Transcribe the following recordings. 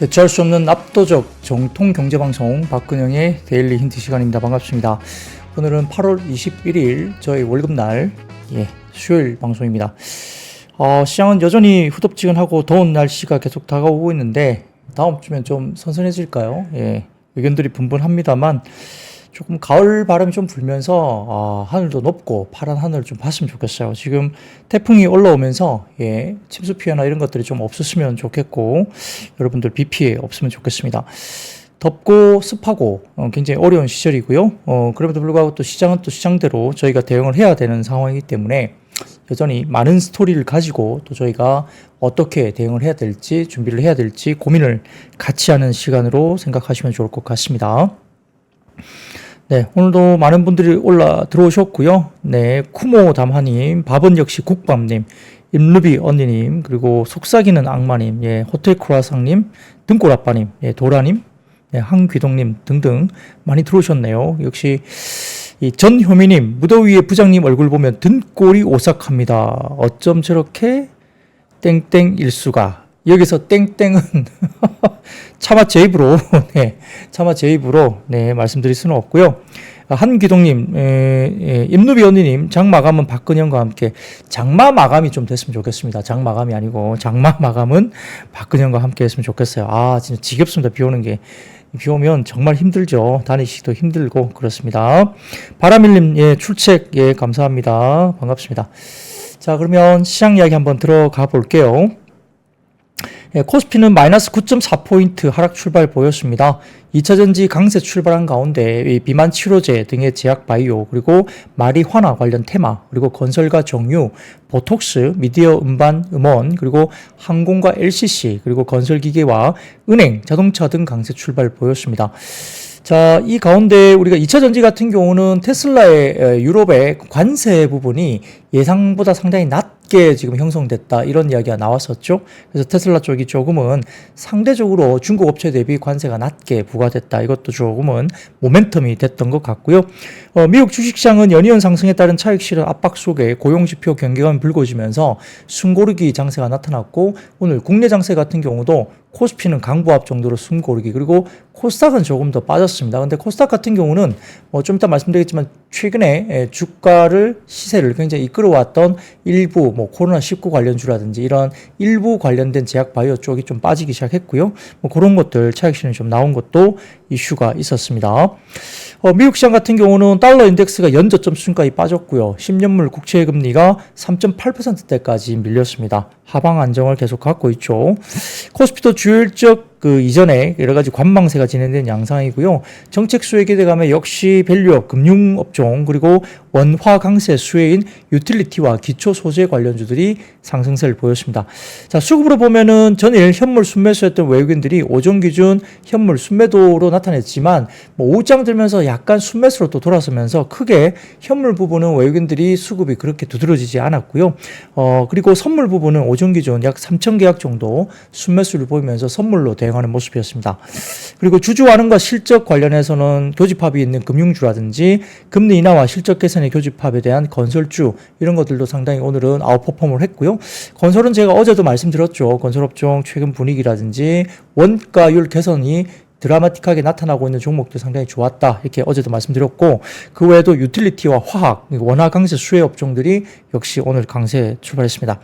대체할 수 없는 압도적 정통 경제방송 박근영의 데일리 힌트 시간입니다. 반갑습니다. 오늘은 8월 21일 저희 월급날 수요일 방송입니다. 시장은 여전히 후덥지근하고 더운 날씨가 계속 다가오고 있는데 다음 주면 좀 선선해질까요? 의견들이 분분합니다만 조금 가을 바람이 좀 불면서 하늘도 높고 파란 하늘을 좀 봤으면 좋겠어요. 지금 태풍이 올라오면서 침수 피해나 이런 것들이 좀 없었으면 좋겠고 여러분들 비 피해 없으면 좋겠습니다. 덥고 습하고 굉장히 어려운 시절이고요. 그럼에도 불구하고 또 시장은 또 시장대로 저희가 대응을 해야 되는 상황이기 때문에 여전히 많은 스토리를 가지고 또 저희가 어떻게 대응을 해야 될지 준비를 해야 될지 고민을 같이 하는 시간으로 생각하시면 좋을 것 같습니다. 네, 오늘도 많은 분들이 들어오셨고요. 네, 쿠모 담하님, 밥은 역시 국밥님, 임루비 언니님, 그리고 속삭이는 악마님, 호텔 크루아상님, 등골아빠님, 도라님, 한귀동님 등등 많이 들어오셨네요. 역시 이 전효미님, 무더위에 부장님 얼굴 보면 등골이 오싹합니다. 어쩜 저렇게 땡땡일 수가. 여기서 땡땡은 차마 제 입으로 차마 제 입으로 말씀드릴 수는 없고요. 한기동님, 임누비 언니님, 장마감은 박근영과 함께 장마 마감이 좀 됐으면 좋겠습니다. 장마감이 아니고 장마 마감은 박근영과 함께 했으면 좋겠어요. 진짜 지겹습니다. 비 오는 게. 비 오면 정말 힘들죠. 다니시기도 힘들고 그렇습니다. 바라밀님, 출첵 감사합니다. 반갑습니다. 자, 그러면 시장 이야기 한번 들어가 볼게요. 코스피는 마이너스 9.4포인트 하락 출발 보였습니다. 2차전지 강세 출발한 가운데 비만 치료제 등의 제약 바이오, 그리고 마리화나 관련 테마, 그리고 건설과 정유, 보톡스, 미디어 음반, 음원, 그리고 항공과 LCC, 그리고 건설기계와 은행, 자동차 등 강세 출발 보였습니다. 자, 이 가운데 우리가 2차 전지 같은 경우는 테슬라의 유럽의 관세 부분이 예상보다 상당히 낮게 지금 형성됐다, 이런 이야기가 나왔었죠. 그래서 테슬라 쪽이 조금은 상대적으로 중국 업체 대비 관세가 낮게 부과됐다. 이것도 조금은 모멘텀이 됐던 것 같고요. 미국 주식시장은 연이은 상승에 따른 차익 실현 압박 속에 고용지표 경계감이 불거지면서 숨고르기 장세가 나타났고, 오늘 국내 장세 같은 경우도 코스피는 강보합 정도로 숨고르기, 그리고 코스닥은 조금 더 빠졌습니다. 근데 코스닥 같은 경우는 좀 이따 말씀드리겠지만 최근에 주가를 시세를 굉장히 이끌어왔던 일부 코로나19 관련주라든지 이런 일부 관련된 제약 바이오 쪽이 좀 빠지기 시작했고요. 그런 것들 차익 실현이 좀 나온 것도 이슈가 있었습니다. 미국 시장 같은 경우는 달러 인덱스가 연저점 수준까지 빠졌고요. 10년물 국채 금리가 3.8%대까지 밀렸습니다. 하방 안정을 계속 갖고 있죠. 코스피도 주요일적 이전에 여러 가지 관망세가 진행된 양상이고요. 정책 수혜 기대감에 역시 밸류업, 금융업종, 그리고 원화 강세 수혜인 유틸리티와 기초 소재 관련주들이 상승세를 보였습니다. 자, 수급으로 보면은 전일 현물 순매수였던 외국인들이 오전 기준 현물 순매도로 나타냈지만 오후장 들면서 약간 순매수로 또 돌아서면서 크게 현물 부분은 외국인들이 수급이 그렇게 두드러지지 않았고요. 그리고 선물 부분은 오전 기준 약 3천 계약 정도 순매수를 보이면서 선물로 대응하는 모습이었습니다. 그리고 주주 완화과 실적 관련해서는 교집합이 있는 금융주라든지 금리 인하와 실적 개선의 교집합에 대한 건설주, 이런 것들도 상당히 오늘은 아웃퍼폼을 했고요. 건설은 제가 어제도 말씀드렸죠. 건설업종 최근 분위기라든지 원가율 개선이 드라마틱하게 나타나고 있는 종목도 상당히 좋았다, 이렇게 어제도 말씀드렸고, 그 외에도 유틸리티와 화학, 원화 강세 수혜 업종들이 역시 오늘 강세 출발했습니다.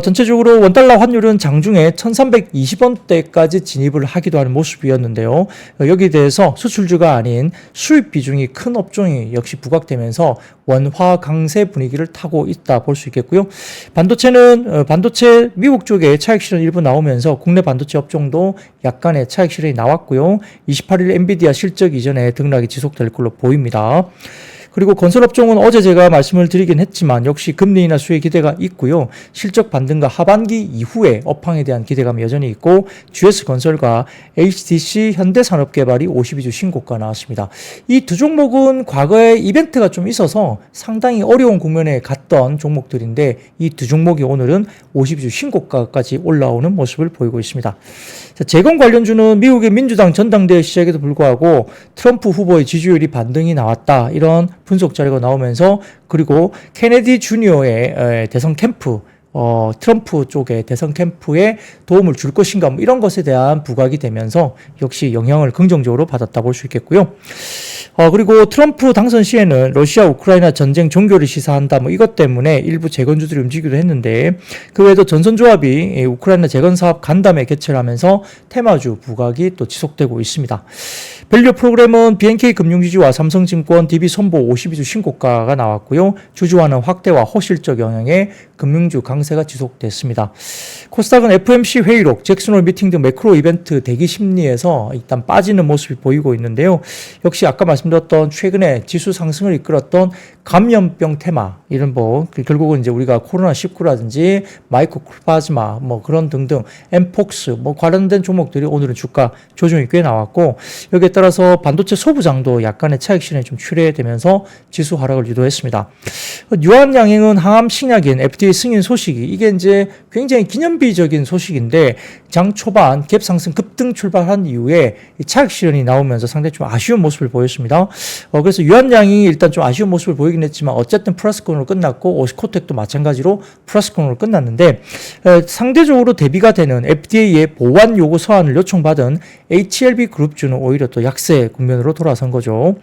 전체적으로 원달러 환율은 장중에 1320원대까지 진입을 하기도 하는 모습이었는데요. 여기에 대해서 수출주가 아닌 수입 비중이 큰 업종이 역시 부각되면서 원화 강세 분위기를 타고 있다 볼 수 있겠고요. 반도체는 반도체 미국 쪽에 차익 실현 일부 나오면서 국내 반도체 업종도 약간의 차익 실현이 나왔고요. 28일 엔비디아 실적 이전에 등락이 지속될 걸로 보입니다. 그리고 건설업종은 어제 제가 말씀을 드리긴 했지만 역시 금리 인하 수혜 기대가 있고요. 실적 반등과 하반기 이후에 업황에 대한 기대감이 여전히 있고, GS건설과 HTC 현대산업개발이 52주 신고가 나왔습니다. 이 두 종목은 과거에 이벤트가 좀 있어서 상당히 어려운 국면에 갔던 종목들인데 이 두 종목이 오늘은 52주 신고가까지 올라오는 모습을 보이고 있습니다. 자, 재건 관련주는 미국의 민주당 전당대회 시작에도 불구하고 트럼프 후보의 지지율이 반등이 나왔다, 이런 분석 자료가 나오면서, 그리고 케네디 주니어의 대선 캠프 트럼프 쪽의 대선 캠프에 도움을 줄 것인가 뭐 이런 것에 대한 부각이 되면서 역시 영향을 긍정적으로 받았다 볼 수 있겠고요. 그리고 트럼프 당선 시에는 러시아 우크라이나 전쟁 종교를 시사한다 뭐 이것 때문에 일부 재건주들이 움직이기도 했는데 그 외에도 전선조합이 우크라이나 재건 사업 간담회 개최를 하면서 테마주 부각이 또 지속되고 있습니다. 밸류 프로그램은 BNK 금융지주와 삼성증권 DB손보 52주 신고가가 나왔고요. 주주와는 확대와 호실적 영향의 금융주 강세가 지속됐습니다. 코스닥은 FOMC 회의록, 잭슨홀 미팅 등 매크로 이벤트 대기 심리에서 일단 빠지는 모습이 보이고 있는데요. 역시 아까 말씀드렸던 최근에 지수 상승을 이끌었던 감염병 테마, 이런 결국은 이제 우리가 코로나19라든지 마이코플라즈마 그런 등등 엠폭스 관련된 종목들이 오늘은 주가 조정이 꽤 나왔고, 여기에 따라서 반도체 소부장도 약간의 차익 실현이 좀 출회되면서 지수 하락을 유도했습니다. 유한양행은 항암 신약인 FDA 승인 소식이 이게 이제 굉장히 기념비적인 소식인데 장 초반 갭 상승 급등 출발한 이후에 차익 실현이 나오면서 상당히 좀 아쉬운 모습을 보였습니다. 그래서 유한양이 일단 좀 아쉬운 모습을 보이긴 했지만 어쨌든 플러스권으로 끝났고 오시코텍도 마찬가지로 플러스권으로 끝났는데 상대적으로 대비가 되는 FDA의 보완 요구 서한을 요청받은 HLB 그룹주는 오히려 또 약세 국면으로 돌아선 거죠.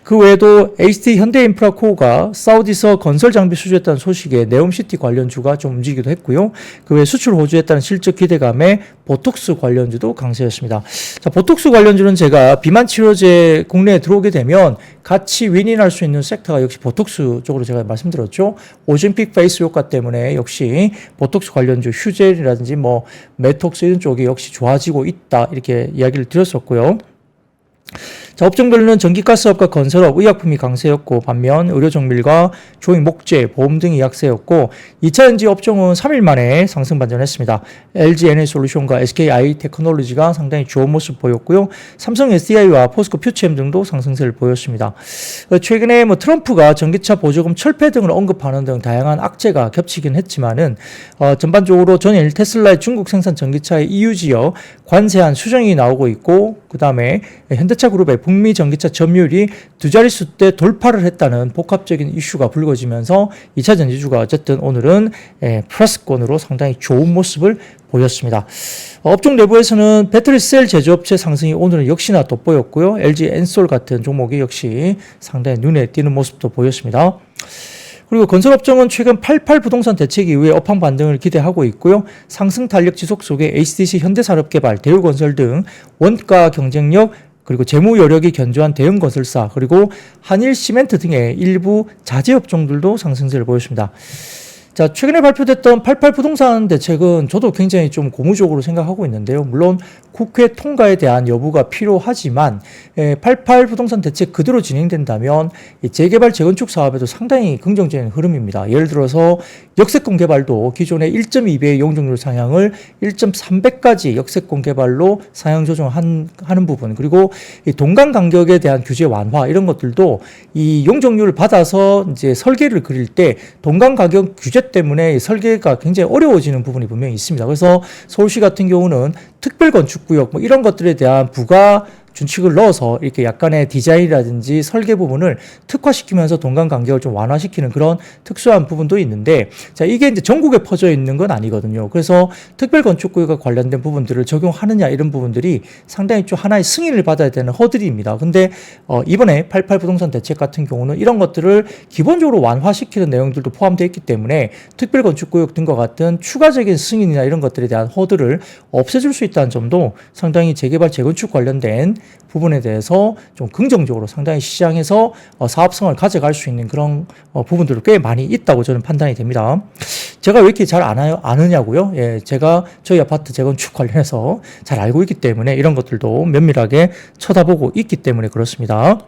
그 외에도 HT 현대인프라코어가 사우디서 건설 장비 수주했다는 소식에 네옴시티 관련주가 좀 움직이기도 했고요. 그 외에 수출 호주했다는 실적 기대감에 보톡스 관련주도 강세였습니다. 자, 보톡스 관련주는 제가 비만 치료제 국내에 들어오게 되면 같이 윈윈할 수 있는 섹터가 역시 보톡스 쪽으로 제가 말씀드렸죠. 오즘픽 페이스 효과 때문에 역시 보톡스 관련주 휴젤이라든지 메톡스 이런 쪽이 역시 좋아지고 있다, 이렇게 이야기를 드렸었고요. 자, 업종별로는 전기가스업과 건설업, 의약품이 강세였고 반면 의료정밀과 조잉 목재, 보험 등이 약세였고 2차전지 업종은 3일 만에 상승 반전했습니다. LG 에너지솔루션과 SKI 테크놀로지가 상당히 좋은 모습 보였고요. 삼성 SDI와 포스코 퓨처엠 등도 상승세를 보였습니다. 최근에 트럼프가 전기차 보조금 철폐 등을 언급하는 등 다양한 악재가 겹치긴 했지만은 전반적으로 전일 테슬라의 중국 생산 전기차의 EU 지역 관세한 수정이 나오고 있고, 그 다음에 현대차 그룹의 북미 전기차 점유율이 두 자릿수대 돌파를 했다는 복합적인 이슈가 불거지면서 2차 전지주가 어쨌든 오늘은 플러스권으로 상당히 좋은 모습을 보였습니다. 업종 내부에서는 배터리 셀 제조업체 상승이 오늘은 역시나 돋보였고요. LG 엔솔 같은 종목이 역시 상당히 눈에 띄는 모습도 보였습니다. 그리고 건설업종은 최근 88 부동산 대책 이후에 업황 반등을 기대하고 있고요. 상승 탄력 지속 속에 HDC 현대산업개발, 대우건설 등 원가 경쟁력 그리고 재무 여력이 견조한 대형 건설사, 그리고 한일 시멘트 등의 일부 자재 업종들도 상승세를 보였습니다. 자, 최근에 발표됐던 88 부동산 대책은 저도 굉장히 좀 고무적으로 생각하고 있는데요. 물론 국회 통과에 대한 여부가 필요하지만 88 부동산 대책 그대로 진행된다면 재개발 재건축 사업에도 상당히 긍정적인 흐름입니다. 예를 들어서 역세권 개발도 기존의 1.2배의 용적률 상향을 1.3배까지 역세권 개발로 상향 조정하는 부분, 그리고 이 동강 간격에 대한 규제 완화, 이런 것들도 이 용적률을 받아서 이제 설계를 그릴 때 동강 간격 규제 때문에 설계가 굉장히 어려워지는 부분이 분명히 있습니다. 그래서 서울시 같은 경우는 특별건축구역 이런 것들에 대한 부가 준칙을 넣어서 이렇게 약간의 디자인이라든지 설계 부분을 특화시키면서 동강 간격을 좀 완화시키는 그런 특수한 부분도 있는데, 자, 이게 이제 전국에 퍼져 있는 건 아니거든요. 그래서 특별건축구역과 관련된 부분들을 적용하느냐, 이런 부분들이 상당히 좀 하나의 승인을 받아야 되는 허들입니다. 근데 이번에 88 부동산 대책 같은 경우는 이런 것들을 기본적으로 완화시키는 내용들도 포함되어 있기 때문에 특별건축구역 등과 같은 추가적인 승인이나 이런 것들에 대한 허들을 없애줄 수 있다는 점도 상당히 재개발 재건축 관련된 부분에 대해서 좀 긍정적으로 상당히 시장에서 사업성을 가져갈 수 있는 그런 부분들이 꽤 많이 있다고 저는 판단이 됩니다. 제가 왜 이렇게 잘 아느냐고요? 예, 제가 저희 아파트 재건축 관련해서 잘 알고 있기 때문에 이런 것들도 면밀하게 쳐다보고 있기 때문에 그렇습니다.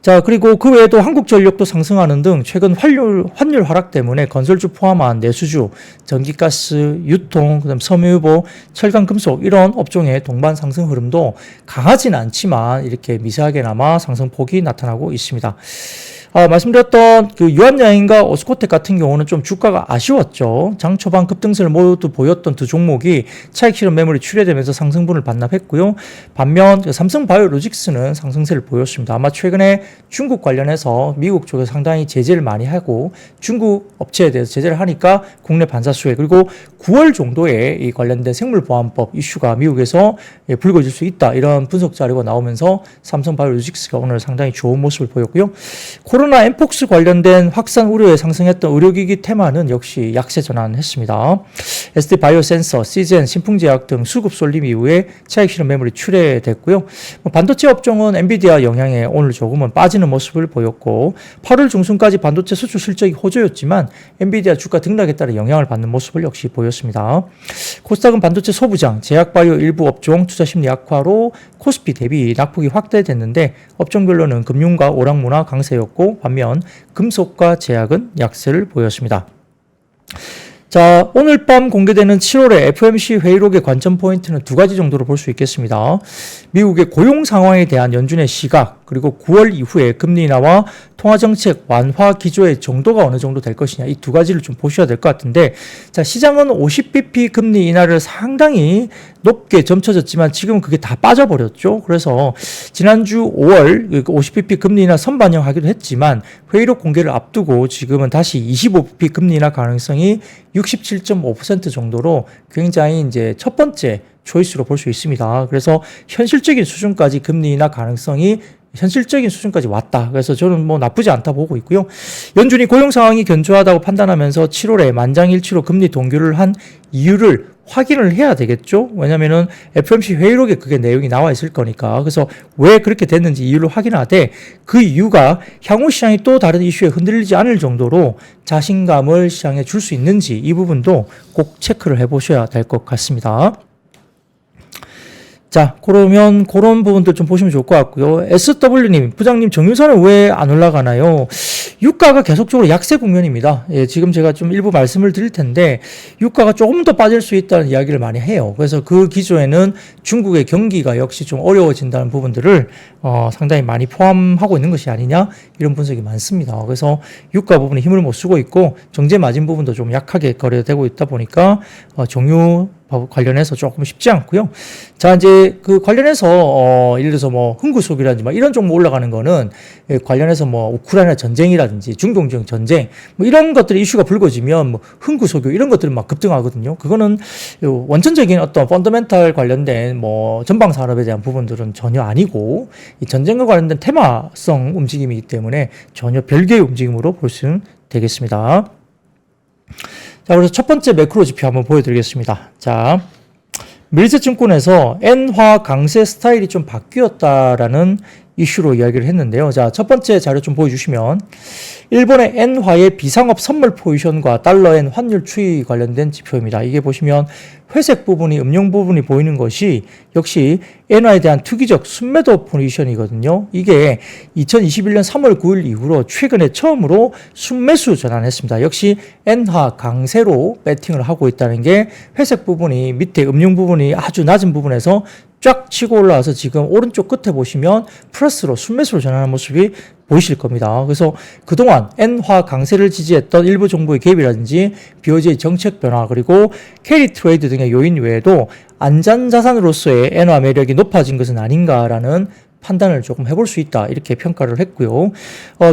자, 그리고 그 외에도 한국전력도 상승하는 등 최근 환율 하락 때문에 건설주 포함한 내수주, 전기가스, 유통, 그다음 섬유유보, 철강, 금속 이런 업종의 동반 상승 흐름도 강하진 않지만 이렇게 미세하게나마 상승폭이 나타나고 있습니다. 말씀드렸던 그 유한양행과 오스코텍 같은 경우는 좀 주가가 아쉬웠죠. 장 초반 급등세를 모두 보였던 두 종목이 차익 실현 매물이 출회되면서 상승분을 반납했고요. 반면 그 삼성바이오로직스는 상승세를 보였습니다. 아마 최근에 중국 관련해서 미국 쪽에 상당히 제재를 많이 하고 중국 업체에 대해서 제재를 하니까 국내 반사수혜 그리고 9월 정도에 이 관련된 생물보안법 이슈가 미국에서 불거질 수 있다. 이런 분석 자료가 나오면서 삼성바이오로직스가 오늘 상당히 좋은 모습을 보였고요. 코로나 엠폭스 관련된 확산 우려에 상승했던 의료기기 테마는 역시 약세 전환했습니다. SD바이오센서, 시젠, 신풍제약 등 수급 쏠림 이후에 차익 실현 매물이 출회됐고요. 반도체 업종은 엔비디아 영향에 오늘 조금은 빠지는 모습을 보였고 8월 중순까지 반도체 수출 실적이 호조였지만 엔비디아 주가 등락에 따라 영향을 받는 모습을 역시 보였습니다. 코스닥은 반도체 소부장, 제약바이오 일부 업종 투자 심리 약화로 코스피 대비 낙폭이 확대됐는데 업종별로는 금융과 오락문화 강세였고 반면 금속과 제약은 약세를 보였습니다. 자, 오늘 밤 공개되는 7월의 FOMC 회의록의 관전 포인트는 두 가지 정도로 볼 수 있겠습니다. 미국의 고용 상황에 대한 연준의 시각, 그리고 9월 이후에 금리 인하와 통화정책 완화 기조의 정도가 어느 정도 될 것이냐, 이 두 가지를 좀 보셔야 될 것 같은데, 자, 시장은 50bp 금리 인하를 상당히 높게 점쳐졌지만 지금 그게 다 빠져버렸죠. 그래서 지난주 5월 50bp 금리 인하 선반영하기도 했지만 회의록 공개를 앞두고 지금은 다시 25bp 금리 인하 가능성이 67.5% 정도로 굉장히 이제 첫 번째 초이스로 볼 수 있습니다. 그래서 현실적인 수준까지 금리 인하 가능성이 현실적인 수준까지 왔다. 그래서 저는 뭐 나쁘지 않다 보고 있고요. 연준이 고용 상황이 견조하다고 판단하면서 7월에 만장일치로 금리 동결을 한 이유를 확인을 해야 되겠죠. 왜냐면은 FOMC 회의록에 그게 내용이 나와 있을 거니까. 그래서 왜 그렇게 됐는지 이유를 확인하되 그 이유가 향후 시장이 또 다른 이슈에 흔들리지 않을 정도로 자신감을 시장에 줄 수 있는지 이 부분도 꼭 체크를 해보셔야 될 것 같습니다. 자, 그러면 그런 부분들 좀 보시면 좋을 것 같고요. SW님, 부장님 정유사는 왜 안 올라가나요? 유가가 계속적으로 약세 국면입니다. 예, 지금 제가 좀 일부 말씀을 드릴 텐데 유가가 조금 더 빠질 수 있다는 이야기를 많이 해요. 그래서 그 기조에는 중국의 경기가 역시 좀 어려워진다는 부분들을 상당히 많이 포함하고 있는 것이 아니냐 이런 분석이 많습니다. 그래서 유가 부분에 힘을 못 쓰고 있고 정제 마진 부분도 좀 약하게 거래되고 있다 보니까 정유 관련해서 조금 쉽지 않고요. 자, 이제 그 관련해서 예를 들어서 뭐 흥구속이라든지 막 이런 종목 올라가는 거는 관련해서 뭐 우크라이나 전쟁이라든지 중동 지역 전쟁 뭐 이런 것들이 이슈가 불거지면 뭐 흥구속유 이런 것들은 막 급등하거든요. 그거는 원천적인 어떤 펀더멘탈 관련된 뭐 전방 산업에 대한 부분들은 전혀 아니고 이 전쟁과 관련된 테마성 움직임이기 때문에 전혀 별개의 움직임으로 볼 수는 되겠습니다. 자, 그래서 첫 번째 매크로 지표 한번 보여드리겠습니다. 자, 밀세증권에서 엔화 강세 스타일이 좀 바뀌었다라는 이슈로 이야기를 했는데요. 자, 첫 번째 자료 좀 보여주시면 일본의 엔화의 비상업 선물 포지션과 달러엔 환율 추이 관련된 지표입니다. 이게 보시면 회색 부분이 음영 부분이 보이는 것이 역시 엔화에 대한 투기적 순매도 포지션이거든요. 이게 2021년 3월 9일 이후로 최근에 처음으로 순매수 전환했습니다. 역시 엔화 강세로 배팅을 하고 있다는 게 회색 부분이 밑에 음영 부분이 아주 낮은 부분에서 쫙 치고 올라와서 지금 오른쪽 끝에 보시면 플러스로 순매수로 전환하는 모습이 보이실 겁니다. 그래서 그동안 엔화 강세를 지지했던 일부 정부의 개입이라든지 BOJ 정책 변화 그리고 캐리 트레이드 등의 요인 외에도 안전자산으로서의 엔화 매력이 높아진 것은 아닌가라는 판단을 조금 해볼 수 있다 이렇게 평가를 했고요.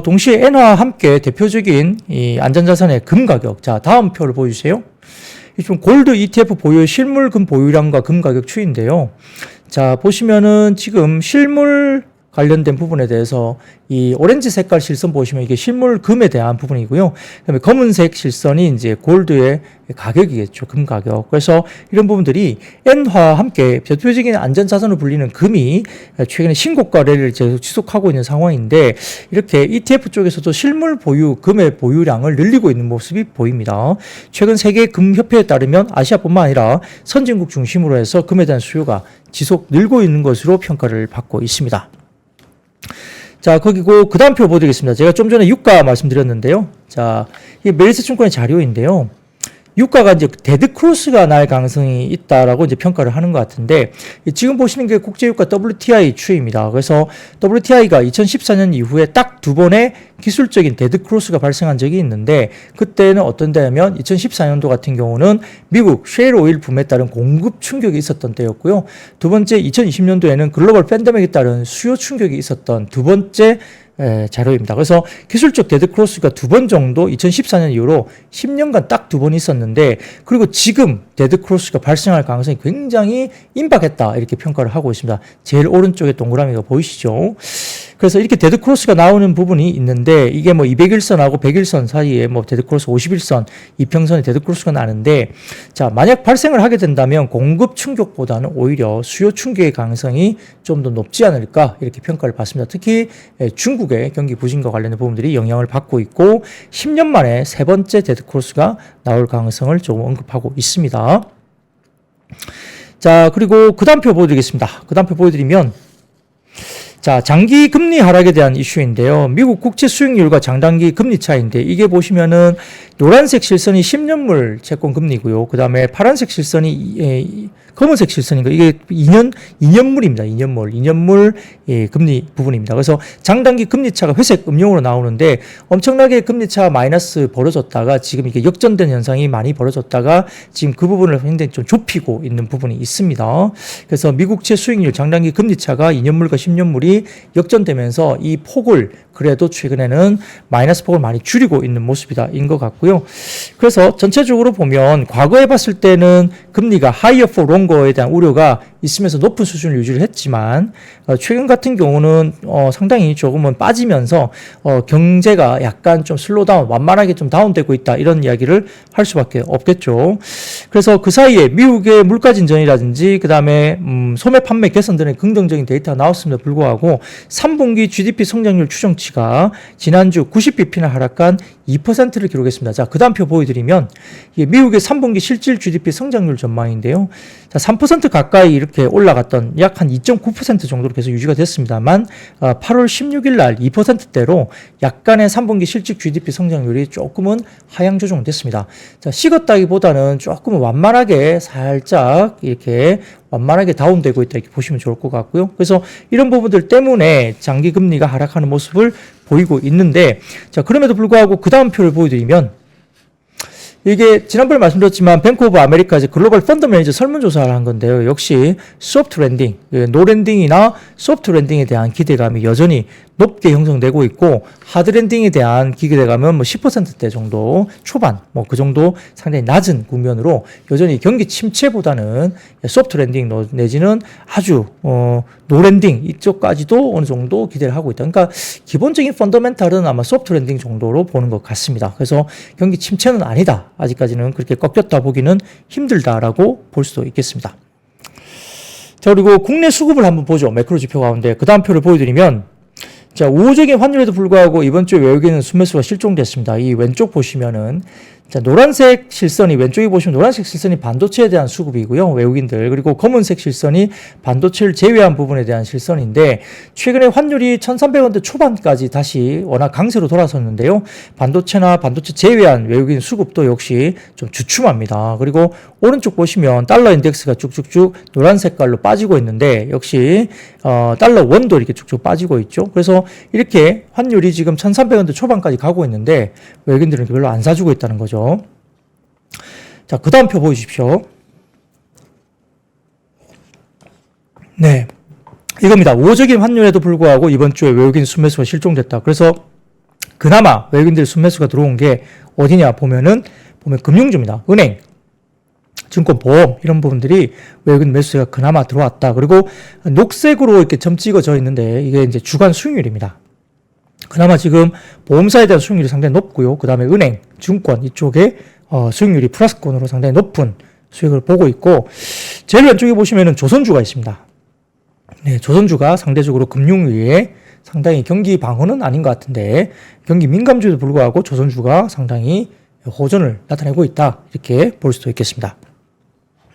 동시에 엔화와 함께 대표적인 이 안전자산의 금 가격, 자 다음 표를 보여주세요. 좀 골드 ETF 보유 실물금 보유량과 금 가격 추이인데요. 자 보시면은 지금 실물 관련된 부분에 대해서 이 오렌지 색깔 실선 보시면 이게 실물금에 대한 부분이고요. 그다음에 검은색 실선이 이제 골드의 가격이겠죠. 금 가격. 그래서 이런 부분들이 엔화와 함께 대표적인 안전자산으로 불리는 금이 최근에 신고가 랠리를 지속하고 있는 상황인데 이렇게 ETF 쪽에서도 실물 보유, 금의 보유량을 늘리고 있는 모습이 보입니다. 최근 세계 금협회에 따르면 아시아뿐만 아니라 선진국 중심으로 해서 금에 대한 수요가 지속 늘고 있는 것으로 평가를 받고 있습니다. 자, 거기고 그 다음 표 보여드리겠습니다. 제가 좀 전에 유가 말씀드렸는데요. 자, 이게 메리츠 증권의 자료인데요. 유가가 이제 데드 크로스가 날 가능성이 있다라고 이제 평가를 하는 것 같은데, 지금 보시는 게 국제유가 WTI 추이입니다. 그래서 WTI가 2014년 이후에 딱 두 번의 기술적인 데드 크로스가 발생한 적이 있는데, 그때는 어떤 때냐면 2014년도 같은 경우는 미국 셰일 오일 붐에 따른 공급 충격이 있었던 때였고요. 두 번째 2020년도에는 글로벌 팬데믹에 따른 수요 충격이 있었던 두 번째 자료입니다. 그래서 기술적 데드크로스가 두 번 정도 2014년 이후로 10년간 딱 두 번 있었는데, 그리고 지금 데드크로스가 발생할 가능성이 굉장히 임박했다 이렇게 평가를 하고 있습니다. 제일 오른쪽에 동그라미가 보이시죠? 그래서 이렇게 데드크로스가 나오는 부분이 있는데, 이게 뭐 200일선하고 100일선 사이에 뭐 데드크로스 50일선 이평선에 데드크로스가 나는데, 자, 만약 발생을 하게 된다면 공급 충격보다는 오히려 수요 충격의 가능성이 좀 더 높지 않을까 이렇게 평가를 받습니다. 특히 중국의 경기 부진과 관련된 부분들이 영향을 받고 있고, 10년 만에 세 번째 데드크로스가 나올 가능성을 조금 언급하고 있습니다. 자, 그리고 그 다음 표 보여드리겠습니다. 그 다음 표 보여드리면, 자, 장기 금리 하락에 대한 이슈인데요. 미국 국채 수익률과 장단기 금리 차이인데, 이게 보시면은 노란색 실선이 10년물 채권 금리고요. 그 다음에 파란색 실선이 검은색 실선인가, 이게 2년물입니다. 2년물 금리 부분입니다. 그래서 장단기 금리 차가 회색 음영으로 나오는데, 엄청나게 금리 차 마이너스 벌어졌다가 지금 이게 역전된 현상이 많이 벌어졌다가 지금 그 부분을 굉장히 좀 좁히고 있는 부분이 있습니다. 그래서 미국채 수익률 장단기 금리 차가 2년물과 10년물이 역전되면서 이 폭을 그래도 최근에는 마이너스 폭을 많이 줄이고 있는 모습인 것 같고요. 그래서 전체적으로 보면 과거에 봤을 때는 금리가 higher for longer에 대한 우려가 있으면서 높은 수준을 유지를 했지만, 최근 같은 경우는 상당히 조금은 빠지면서 경제가 약간 좀 슬로다운, 완만하게 좀 다운되고 있다 이런 이야기를 할 수밖에 없겠죠. 그래서 그 사이에 미국의 물가 진전이라든지 그 다음에 소매 판매 개선 등의 긍정적인 데이터가 나왔음에도 불구하고 3분기 GDP 성장률 추정치가 지난주 90bp나 하락한 2%를 기록했습니다. 자, 그 다음 표 보여드리면 이게 미국의 3분기 실질 GDP 성장률 전망인데요. 자, 3% 가까이 이렇게 올라갔던 약 한 2.9% 정도로 계속 유지가 됐습니다만, 8월 16일 날 2%대로 약간의 3분기 실질 GDP 성장률이 조금은 하향 조정됐습니다. 자, 식었다기보다는 조금은 완만하게 살짝 이렇게 완만하게 다운되고 있다 이렇게 보시면 좋을 것 같고요. 그래서 이런 부분들 때문에 장기 금리가 하락하는 모습을 보이고 있는데, 자, 그럼에도 불구하고 그 다음 표를 보여드리면, 이게 지난번에 말씀드렸지만 뱅크 오브 아메리카 글로벌 펀드 매니저 설문조사를 한 건데요. 역시 소프트 랜딩, 노랜딩이나 소프트 랜딩에 대한 기대감이 여전히 높게 형성되고 있고, 하드 랜딩에 대한 기대감은 뭐 10%대 정도 초반, 뭐 그 정도 상당히 낮은 국면으로 여전히 경기 침체보다는 소프트 랜딩 내지는 아주 노랜딩 이쪽까지도 어느 정도 기대를 하고 있다. 그러니까 기본적인 펀더멘탈은 아마 소프트 랜딩 정도로 보는 것 같습니다. 그래서 경기 침체는 아니다. 아직까지는 그렇게 꺾였다 보기는 힘들다라고 볼 수도 있겠습니다. 자, 그리고 국내 수급을 한번 보죠. 매크로 지표 가운데 그 다음 표를 보여드리면, 자, 우호적인 환율에도 불구하고 이번 주에 외국인은 순매수가 실종됐습니다. 이 왼쪽 보시면은, 자, 노란색 실선이, 왼쪽에 보시면 노란색 실선이 반도체에 대한 수급이고요. 외국인들. 그리고 검은색 실선이 반도체를 제외한 부분에 대한 실선인데, 최근에 환율이 1,300원대 초반까지 다시 워낙 강세로 돌아섰는데요. 반도체나 반도체 제외한 외국인 수급도 역시 좀 주춤합니다. 그리고 오른쪽 보시면 달러 인덱스가 쭉쭉쭉 노란 색깔로 빠지고 있는데, 역시 달러 원도 이렇게 쭉쭉 빠지고 있죠. 그래서 이렇게 환율이 지금 1,300원대 초반까지 가고 있는데 외국인들은 별로 안 사주고 있다는 거죠. 자, 그 다음 표 보여주십시오. 네, 이겁니다. 우호적인 환율에도 불구하고 이번 주에 외국인 순매수가 실종됐다. 그래서 그나마 외국인들 순매수가 들어온 게 어디냐 보면 금융주입니다. 은행, 증권, 보험 이런 부분들이 외국인 매수세가 그나마 들어왔다. 그리고 녹색으로 이렇게 점 찍어져 있는데 이게 이제 주간 수익률입니다. 그나마 지금 보험사에 대한 수익률이 상당히 높고요. 그 다음에 은행, 증권 이쪽에 수익률이 플러스권으로 상당히 높은 수익을 보고 있고, 제일 왼쪽에 보시면은 조선주가 있습니다. 네, 조선주가 상대적으로 금융위에 상당히 경기 방어는 아닌 것 같은데 경기 민감주에도 불구하고 조선주가 상당히 호전을 나타내고 있다 이렇게 볼 수도 있겠습니다.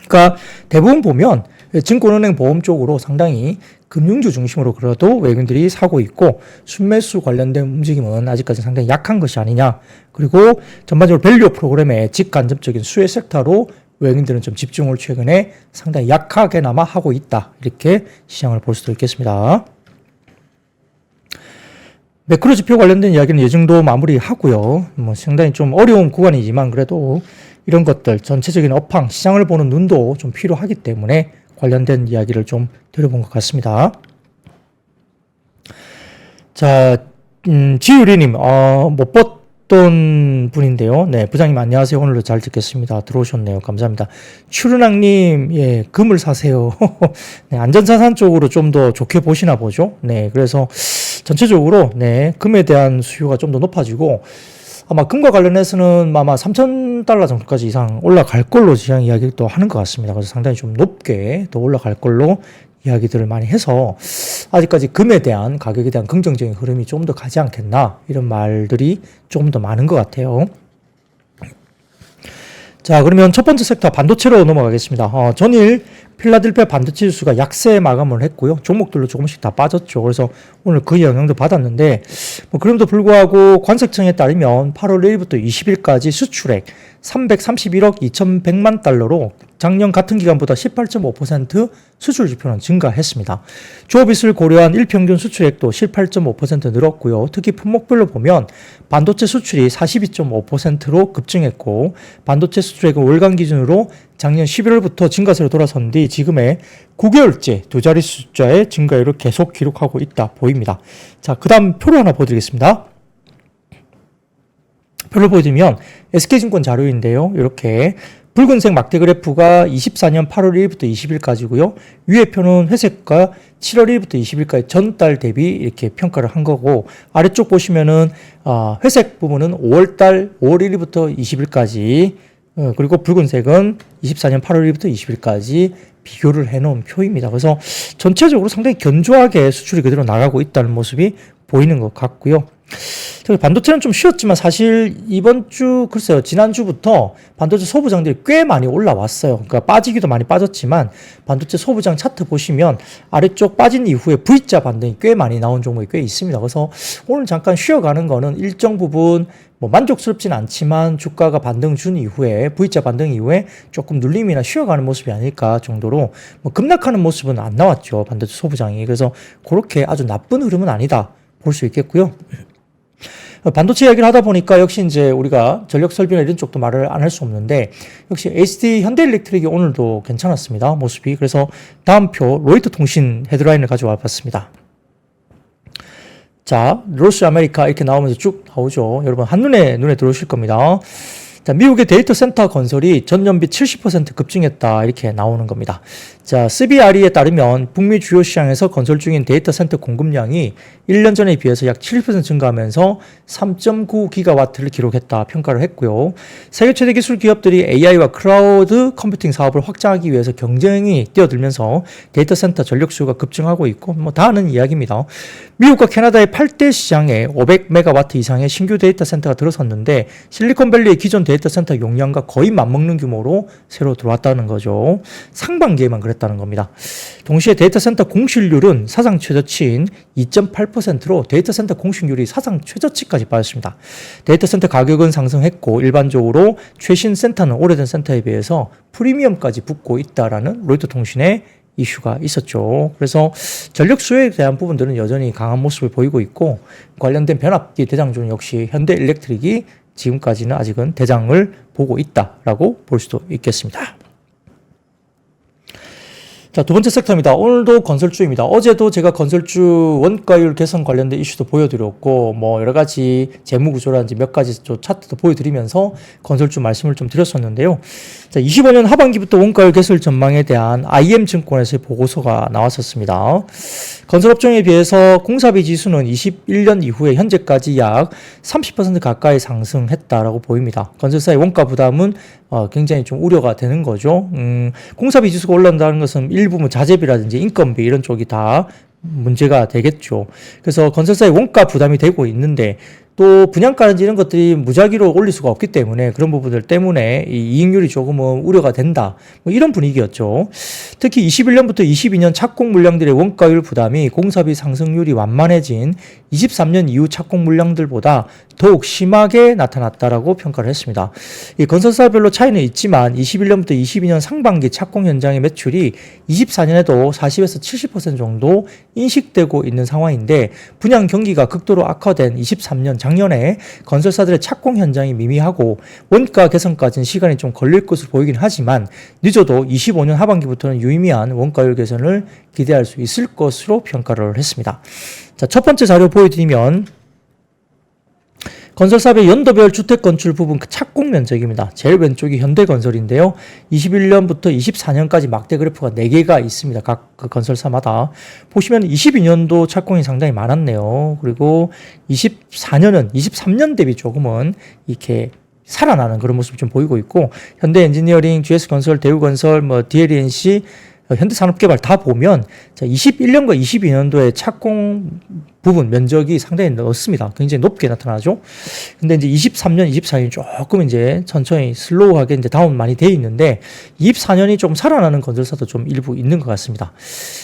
그러니까 대부분 보면 증권은행 보험 쪽으로 상당히 금융주 중심으로 그래도 외국인들이 사고 있고 순매수 관련된 움직임은 아직까지 상당히 약한 것이 아니냐. 그리고 전반적으로 밸류 프로그램의 직간접적인 수혜 섹터로 외국인들은 좀 집중을 최근에 상당히 약하게나마 하고 있다. 이렇게 시장을 볼 수도 있겠습니다. 매크로 지표 관련된 이야기는 이 정도 마무리하고요. 상당히 좀 어려운 구간이지만 그래도 이런 것들 전체적인 업황, 시장을 보는 눈도 좀 필요하기 때문에 관련된 이야기를 좀 드려본 것 같습니다. 자, 지유리님, 못 봤던 분인데요. 네, 부장님 안녕하세요. 오늘도 잘 듣겠습니다. 들어오셨네요. 감사합니다. 추르낭님, 예, 금을 사세요. 네, 안전자산 쪽으로 좀 더 좋게 보시나 보죠. 네, 그래서 전체적으로, 네, 금에 대한 수요가 좀 더 높아지고, 아마 금과 관련해서는 아마 3,000달러 정도까지 이상 올라갈 걸로 시장 이야기를 또 하는 것 같습니다. 그래서 상당히 좀 높게 더 올라갈 걸로 이야기들을 많이 해서 아직까지 금에 대한 가격에 대한 긍정적인 흐름이 좀 더 가지 않겠나 이런 말들이 조금 더 많은 것 같아요. 자, 그러면 첫 번째 섹터 반도체로 넘어가겠습니다. 전일 필라델피아 반도체 지수가 약세 마감을 했고요. 종목들로 조금씩 다 빠졌죠. 그래서 오늘 그 영향도 받았는데, 그럼에도 불구하고 관세청에 따르면 8월 1일부터 20일까지 수출액 331억 2,100만 달러로 작년 같은 기간보다 18.5% 수출 지표는 증가했습니다. 조업잇을 고려한 일평균 수출액도 18.5% 늘었고요. 특히 품목별로 보면 반도체 수출이 42.5%로 급증했고, 반도체 수출액은 월간 기준으로 작년 11월부터 증가세로 돌아선 뒤 지금의 9개월째 두 자리 숫자의 증가율을 계속 기록하고 있다 보입니다. 자, 그 다음 표를 하나 보여드리겠습니다. 표를 보여드리면 SK증권 자료인데요. 이렇게 붉은색 막대 그래프가 24년 8월 1일부터 20일까지고요. 위에 표는 회색과 7월 1일부터 20일까지 전달 대비 이렇게 평가를 한 거고, 아래쪽 보시면은 회색 부분은 5월 1일부터 20일까지, 그리고 붉은색은 24년 8월 1일부터 20일까지 비교를 해놓은 표입니다. 그래서 전체적으로 상당히 견조하게 수출이 그대로 나가고 있다는 모습이 보이는 것 같고요. 반도체는 좀 쉬었지만 사실 이번 주, 글쎄요, 지난주부터 반도체 소부장들이 꽤 많이 올라왔어요. 그러니까 빠지기도 많이 빠졌지만 반도체 소부장 차트 보시면 아래쪽 빠진 이후에 V자 반등이 꽤 많이 나온 종목이 꽤 있습니다. 그래서 오늘 잠깐 쉬어가는 거는 일정 부분 만족스럽진 않지만 주가가 반등 준 이후에 V자 반등 이후에 조금 눌림이나 쉬어가는 모습이 아닐까 정도로 급락하는 모습은 안 나왔죠. 반도체 소부장이. 그래서 그렇게 아주 나쁜 흐름은 아니다 볼 수 있겠고요. 반도체 이야기를 하다 보니까 역시 이제 우리가 전력 설비나 이런 쪽도 말을 안 할 수 없는데, 역시 HD 현대일렉트릭이 오늘도 괜찮았습니다. 모습이. 그래서 다음 표 로이터 통신 헤드라인을 가져와 봤습니다. 자, 로스 아메리카 이렇게 나오면서 쭉 나오죠. 여러분 한눈에 눈에 들어오실 겁니다. 자, 미국의 데이터 센터 건설이 전년비 70% 급증했다 이렇게 나오는 겁니다. 자, CBRE에 따르면 북미 주요 시장에서 건설 중인 데이터 센터 공급량이 1년 전에 비해서 약 70% 증가하면서 3.9기가와트를 기록했다 평가를 했고요. 세계 최대 기술 기업들이 AI와 클라우드 컴퓨팅 사업을 확장하기 위해서 경쟁이 뛰어들면서 데이터 센터 전력 수요가 급증하고 있고 다 아는 이야기입니다. 미국과 캐나다의 8대 시장에 500메가와트 이상의 신규 데이터 센터가 들어섰는데 실리콘밸리의 기존 데이터 센터 용량과 거의 맞먹는 규모로 새로 들어왔다는 거죠. 상반기에만 그랬다는 겁니다. 동시에 데이터 센터 공실률은 사상 최저치인 2.8%로 데이터 센터 공실률이 사상 최저치까지 빠졌습니다. 데이터 센터 가격은 상승했고 일반적으로 최신 센터는 오래된 센터에 비해서 프리미엄까지 붙고 있다라는 로이터 통신의 이슈가 있었죠. 그래서 전력 수요에 대한 부분들은 여전히 강한 모습을 보이고 있고, 관련된 변압기 대장주는 역시 현대일렉트릭이 지금까지는 아직은 대장을 보고 있다라고 볼 수도 있겠습니다. 자, 두 번째 섹터입니다. 오늘도 건설주입니다. 어제도 제가 건설주 원가율 개선 관련된 이슈도 보여드렸고, 여러 가지 재무구조라든지 몇 가지 차트도 보여드리면서 건설주 말씀을 좀 드렸었는데요. 자, 25년 하반기부터 원가율 개선 전망에 대한 IM증권에서의 보고서가 나왔었습니다. 건설업종에 비해서 공사비 지수는 21년 이후에 현재까지 약 30% 가까이 상승했다라고 보입니다. 건설사의 원가 부담은 굉장히 좀 우려가 되는 거죠. 공사비 지수가 올라간다는 것은 일부 자재비라든지 인건비 이런 쪽이 다 문제가 되겠죠. 그래서 건설사의 원가 부담이 되고 있는데 또 분양가라든지 이런 것들이 무작위로 올릴 수가 없기 때문에 그런 부분들 때문에 이 이익률이 조금은 우려가 된다. 뭐 이런 분위기였죠. 특히 21년부터 22년 착공 물량들의 원가율 부담이 공사비 상승률이 완만해진 23년 이후 착공 물량들보다 더욱 심하게 나타났다라고 평가를 했습니다. 이 건설사별로 차이는 있지만 21년부터 22년 상반기 착공 현장의 매출이 24년에도 40에서 70% 정도 인식되고 있는 상황인데 분양 경기가 극도로 악화된 23년 작년에 건설사들의 착공 현장이 미미하고 원가 개선까지는 시간이 좀 걸릴 것으로 보이긴 하지만 늦어도 25년 하반기부터는 유의미한 원가율 개선을 기대할 수 있을 것으로 평가를 했습니다. 자, 첫 번째 자료 보여드리면 건설사별 연도별 주택 건축 부분 착공 면적입니다. 제일 왼쪽이 현대건설인데요. 21년부터 24년까지 막대 그래프가 4개가 있습니다. 각 그 건설사마다. 보시면 22년도 착공이 상당히 많았네요. 그리고 24년은 23년 대비 조금은 이렇게 살아나는 그런 모습이 좀 보이고 있고 현대엔지니어링, GS건설, 대우건설, DLENC, 현대산업개발 다 보면 21년과 22년도에 착공 부분 면적이 상당히 넓습니다. 굉장히 높게 나타나죠. 근데 이제 23년, 24년이 조금 이제 천천히 슬로우하게 이제 다운 많이 돼 있는데 24년이 좀 살아나는 건설사도 좀 일부 있는 것 같습니다.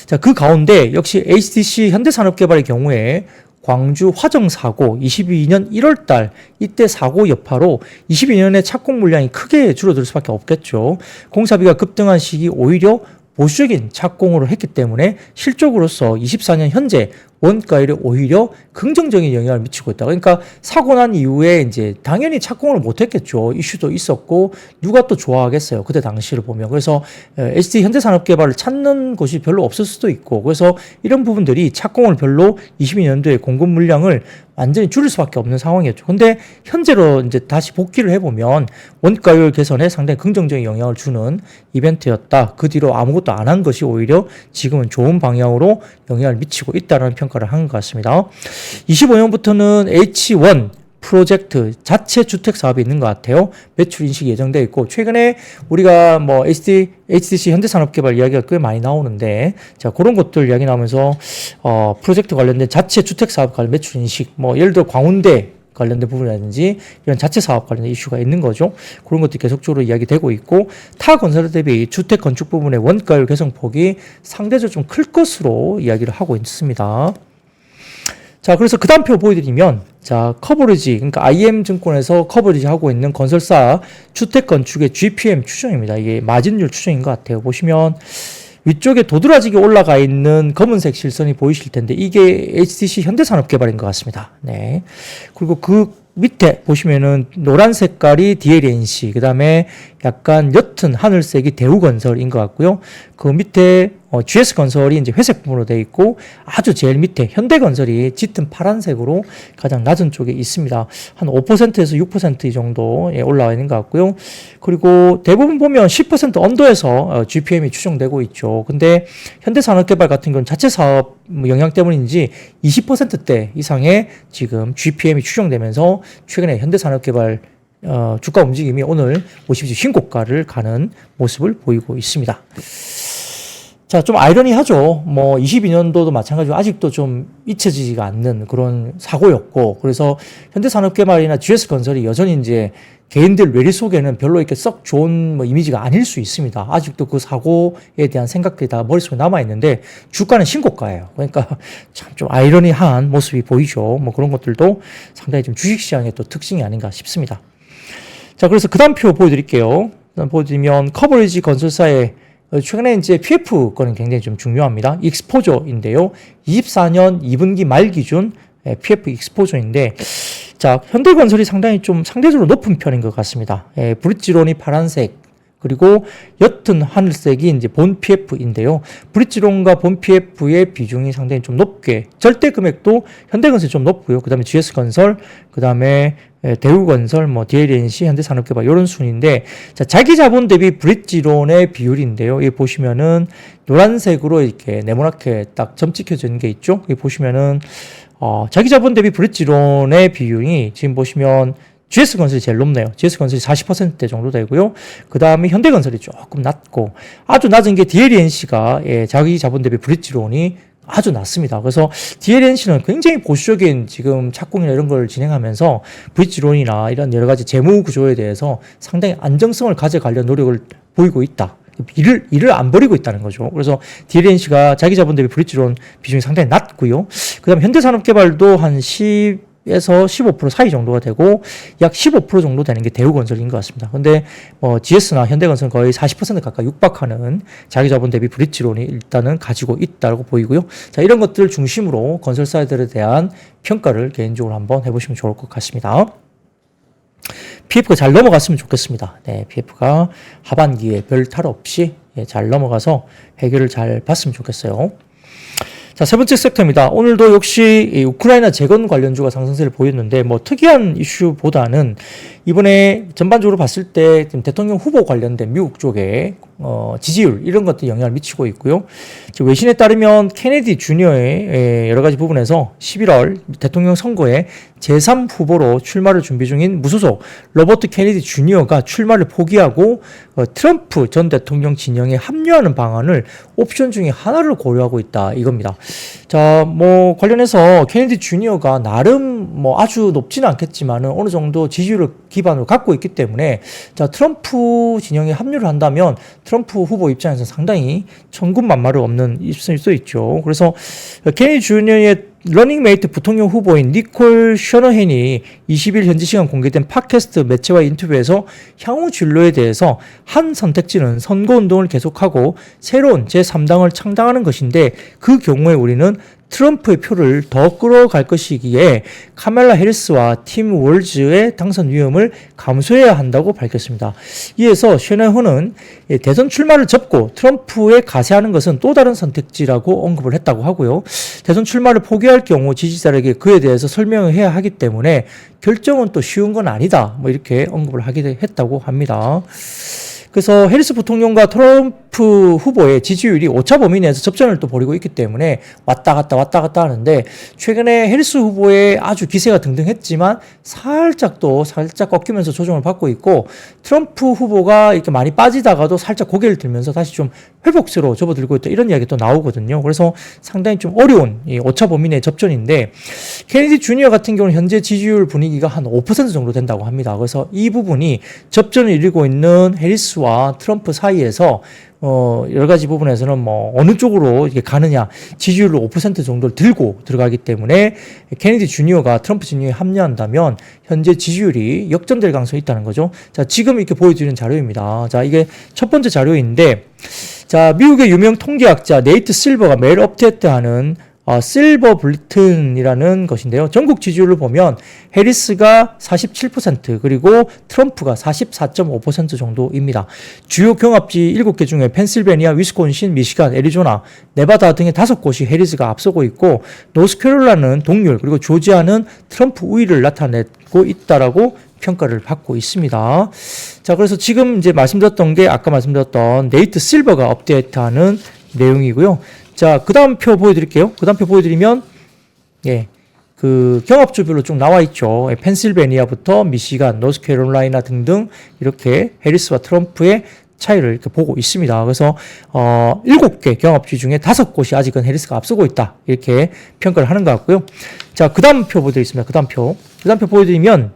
자, 그 가운데 역시 HDC 현대산업개발의 경우에 광주 화정 사고 22년 1월 달 이때 사고 여파로 22년에 착공 물량이 크게 줄어들 수밖에 없겠죠. 공사비가 급등한 시기 오히려 보수적인 착공으로 했기 때문에 실적으로서 24년 현재 원가율에 오히려 긍정적인 영향을 미치고 있다. 그러니까 사고 난 이후에 이제 당연히 착공을 못 했겠죠. 이슈도 있었고 누가 또 좋아하겠어요. 그때 당시를 보면. 그래서 SD 현대산업개발을 찾는 곳이 별로 없을 수도 있고 그래서 이런 부분들이 착공을 별로 22년도에 공급 물량을 완전히 줄일 수밖에 없는 상황이었죠. 근데 현재로 이제 다시 복귀를 해보면 원가율 개선에 상당히 긍정적인 영향을 주는 이벤트였다. 그 뒤로 아무것도 안 한 것이 오히려 지금은 좋은 방향으로 영향을 미치고 있다는 평가를 한 것 같습니다. 25년부터는 H1 프로젝트 자체 주택 사업이 있는 것 같아요. 매출 인식이 예정되어 있고 최근에 우리가 HDC 현대산업개발 이야기가 꽤 많이 나오는데 자 그런 것들 이야기 나오면서 프로젝트 관련된 자체 주택 사업 관련 매출 인식 예를 들어 광운대 관련된 부분이라든지 이런 자체 사업 관련된 이슈가 있는 거죠. 그런 것도 계속적으로 이야기되고 있고 타 건설사 대비 주택 건축 부분의 원가율 개선폭이 상대적으로 좀 클 것으로 이야기를 하고 있습니다. 자, 그래서 그 다음 표 보여드리면, 자, 커버리지, 그러니까 IM증권에서 커버리지 하고 있는 건설사 주택 건축의 GPM 추정입니다. 이게 마진율 추정인 것 같아요. 보시면, 위쪽에 도드라지게 올라가 있는 검은색 실선이 보이실 텐데, 이게 HDC 현대산업개발인 것 같습니다. 네. 그리고 그 밑에 보시면은 노란 색깔이 DLNC, 그 다음에 약간 옅은 하늘색이 대우건설인 것 같고요. 그 밑에 GS건설이 이제 회색 부분으로 되어 있고 아주 제일 밑에 현대건설이 짙은 파란색으로 가장 낮은 쪽에 있습니다. 한 5%에서 6% 정도 올라와 있는 것 같고요. 그리고 대부분 보면 10% 언더에서 GPM이 추정되고 있죠. 근데 현대산업개발 같은 경우는 자체 사업 영향 때문인지 20%대 이상의 지금 GPM이 추정되면서 최근에 현대산업개발 주가 움직임이 오늘 보십시오. 신고가를 가는 모습을 보이고 있습니다. 자, 좀 아이러니하죠. 22년도도 마찬가지로 아직도 좀 잊혀지지가 않는 그런 사고였고, 그래서 현대산업개발이나 GS건설이 여전히 이제 개인들 뇌리 속에는 별로 이렇게 썩 좋은 이미지가 아닐 수 있습니다. 아직도 그 사고에 대한 생각들이 다 머릿속에 남아있는데, 주가는 신고가예요. 그러니까 참 좀 아이러니한 모습이 보이죠. 그런 것들도 상당히 좀 주식시장의 또 특징이 아닌가 싶습니다. 자, 그래서 그 다음 표 보여드릴게요. 보여드리면 커버리지 건설사의 최근에 이제 PF 거는 굉장히 좀 중요합니다. 익스포저인데요. 24년 2분기 말 기준 PF 익스포저인데, 자, 현대건설이 상당히 좀 상대적으로 높은 편인 것 같습니다. 브릿지론이 파란색, 그리고 옅은 하늘색이 이제 본 PF인데요. 브릿지론과 본 PF의 비중이 상당히 좀 높게, 절대 금액도 현대건설이 좀 높고요. 그 다음에 GS건설, 그 다음에 대우건설, DLNC, 현대산업개발 이런 순인데, 자, 자기 자본 대비 브릿지론의 비율인데요. 여기 보시면은 노란색으로 이렇게 네모나게 딱 점 찍혀진 게 있죠. 여기 보시면은 자기 자본 대비 브릿지론의 비율이 지금 보시면 GS건설이 제일 높네요. GS건설이 40%대 정도 되고요. 그 다음에 현대건설이 조금 낮고, 아주 낮은 게 DLNC가 자기 자본 대비 브릿지론이 아주 낮습니다. 그래서 DLNC는 굉장히 보수적인 지금 착공이나 이런 걸 진행하면서 브릿지론이나 이런 여러 가지 재무 구조에 대해서 상당히 안정성을 가져가려는 노력을 보이고 있다. 일을 안 버리고 있다는 거죠. 그래서 DLNC가 자기 자본 대비 브릿지론 비중이 상당히 낮고요. 그 다음에 현대산업개발도 한 10에서 15% 사이 정도가 되고 약 15% 정도 되는 게 대우건설인 것 같습니다. 근데 GS나 현대건설은 거의 40% 가까이 육박하는 자기 자본 대비 브릿지론이 일단은 가지고 있다고 보이고요. 자, 이런 것들을 중심으로 건설사들에 대한 평가를 개인적으로 한번 해보시면 좋을 것 같습니다. PF가 잘 넘어갔으면 좋겠습니다. 네, PF가 하반기에 별 탈 없이 잘 넘어가서 해결을 잘 봤으면 좋겠어요. 자, 세 번째 섹터입니다. 오늘도 역시 우크라이나 재건 관련주가 상승세를 보였는데 뭐 특이한 이슈보다는 이번에 전반적으로 봤을 때 대통령 후보 관련된 미국 쪽에 지지율 이런 것들이 영향을 미치고 있고요. 외신에 따르면 케네디 주니어의 여러 가지 부분에서 11월 대통령 선거에 제3 후보로 출마를 준비 중인 무소속 로버트 케네디 주니어가 출마를 포기하고 트럼프 전 대통령 진영에 합류하는 방안을 옵션 중에 하나를 고려하고 있다 이겁니다. 자, 뭐 관련해서 케네디 주니어가 나름 뭐 아주 높지는 않겠지만은 어느 정도 지지율을 기반으로 갖고 있기 때문에 자, 트럼프 진영에 합류를 한다면 트럼프 후보 입장에서 상당히 천군만마를 없는 입성일 수 있죠. 그래서 케네디 주니어의 러닝메이트 부통령 후보인 니콜 셔너헨이 20일 현지 시간 공개된 팟캐스트 매체와의 인터뷰에서 향후 진로에 대해서 한 선택지는 선거운동을 계속하고 새로운 제3당을 창당하는 것인데 그 경우에 우리는 트럼프의 표를 더 끌어갈 것이기에 카멜라 해리스와 팀 월즈의 당선 위험을 감수해야 한다고 밝혔습니다. 이에서 셔너헨은 대선 출마를 접고 트럼프에 가세하는 것은 또 다른 선택지라고 언급을 했다고 하고요. 대선 출마를 포기할 경우 지지자에게 그에 대해서 설명을 해야 하기 때문에 결정은 또 쉬운 건 아니다. 뭐 이렇게 언급을 하게 했다고 합니다. 그래서 해리스 부통령과 트럼프 후보의 지지율이 오차 범위 내에서 접전을 또 벌이고 있기 때문에 왔다 갔다 하는데 최근에 해리스 후보의 아주 기세가 등등했지만 살짝 꺾이면서 조정을 받고 있고 트럼프 후보가 이렇게 많이 빠지다가도 살짝 고개를 들면서 다시 좀 회복세로 접어들고 있다 이런 이야기 또 나오거든요. 그래서 상당히 좀 어려운 이 오차 범위 내의 접전인데 케네디 주니어 같은 경우는 현재 지지율 분위기가 한 5% 정도 된다고 합니다. 그래서 이 부분이 접전을 이루고 있는 해리스와 트럼프 사이에서 여러 가지 부분에서는 뭐 어느 쪽으로 이게 가느냐 지지율을 5% 정도를 들고 들어가기 때문에 케네디 주니어가 트럼프 진영에 합류한다면 현재 지지율이 역전될 가능성이 있다는 거죠. 자, 지금 이렇게 보여드리는 자료입니다. 자, 이게 첫 번째 자료인데 자, 미국의 유명 통계학자 네이트 실버가 매일 업데이트하는 실버 블리튼이라는 것인데요. 전국 지지율을 보면 해리스가 47% 그리고 트럼프가 44.5% 정도입니다. 주요 경합지 7개 중에 펜실베니아, 위스콘신, 미시간, 애리조나, 네바다 등의 5곳이 해리스가 앞서고 있고 노스캐롤라이나는 동률 그리고 조지아는 트럼프 우위를 나타내고 있다라고 평가를 받고 있습니다. 자, 그래서 지금 이제 말씀드렸던 게 아까 말씀드렸던 네이트 실버가 업데이트하는 내용이고요. 자, 그 다음 표 보여드릴게요. 그 다음 표 보여드리면, 그 경합주별로 쭉 나와 있죠. 펜실베니아부터 미시간, 노스캐롤라이나 등등 이렇게 해리스와 트럼프의 차이를 이렇게 보고 있습니다. 그래서 7개 경합주 중에 5곳이 아직은 해리스가 앞서고 있다. 이렇게 평가를 하는 것 같고요. 자, 그 다음 표 보여드리겠습니다. 그 다음 표 보여드리면